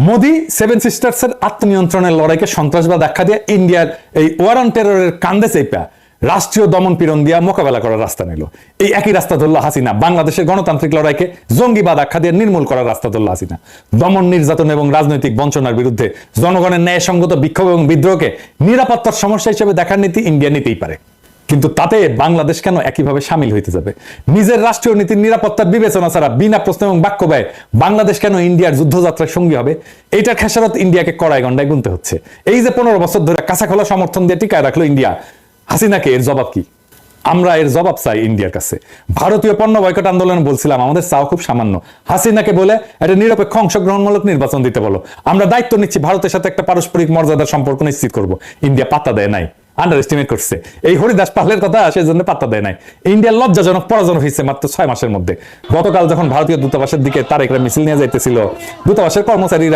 Modi seven সিস্টার্সের আত্মনিয়ন্ত্রণের লড়াইকে সন্ত্রাসবাদ আখ্যা দিয়ে ইন্ডিয়ার এই ওয়ার অন টেররের কান্দে চেপা রাষ্ট্রীয় দমন পীড়ন দিয়া মোকাবেলা করার রাস্তা নিল। এই একই রাস্তা ধরল হাসিনা, বাংলাদেশের গণতান্ত্রিক লড়াইকে জঙ্গিবাদ আখ্যা দিয়ে নির্মূল করার রাস্তা ধরল হাসিনা। দমন, নির্যাতন এবং রাজনৈতিক বঞ্চনার বিরুদ্ধে জনগণের ন্যায়সঙ্গত বিক্ষোভ এবং বিদ্রোহকে নিরাপত্তার সমস্যা হিসেবে দেখার নীতি ইন্ডিয়া নিতেই পারে, কিন্তু তাতে বাংলাদেশ কেন একইভাবে সামিল হইতে যাবে? নিজের রাষ্ট্রীয় নীতির নিরাপত্তার বিবেচনা ছাড়া বিনা প্রশ্ন এবং বাক্য ব্যয় বাংলাদেশ কেন ইন্ডিয়ার যুদ্ধযাত্রার সঙ্গী হবে? এইটার খেসারত ইন্ডিয়াকে কড়াই গন্ডায় গুনতে হচ্ছে। এই যে 15 বছর ধরে কাঁচা খোলা সমর্থন দিয়ে টিকায় রাখলো ইন্ডিয়া হাসিনাকে, এর জবাব কি? আমরা এর জবাব চাই ইন্ডিয়ার কাছে। ভারতীয় পণ্য বয়কট আন্দোলনে বলছিলাম আমাদের চাও খুব সামান্য, হাসিনাকে বলে একটা নিরপেক্ষ অংশগ্রহণমূলক নির্বাচন দিতে বলো, আমরা দায়িত্ব নিচ্ছি ভারতের সাথে একটা পারস্পরিক মর্যাদার সম্পর্ক নিশ্চিত করব। ইন্ডিয়া পাত্তা দেয় নাই, আন্ডার এস্টিমেট করছে। এই হরিদাস পাহলের কথা সেই জন্য পাত্তা দেয় নাই। ইন্ডিয়ার লজ্জাজনক পরাজয় হয়েছে মাত্র 6 মাসের মধ্যে। গতকাল যখন ভারতীয় দূতাবাসের দিকে তারেকরা মিছিল নিয়ে যাইতেছিল, দূতাবাসের কর্মচারীরা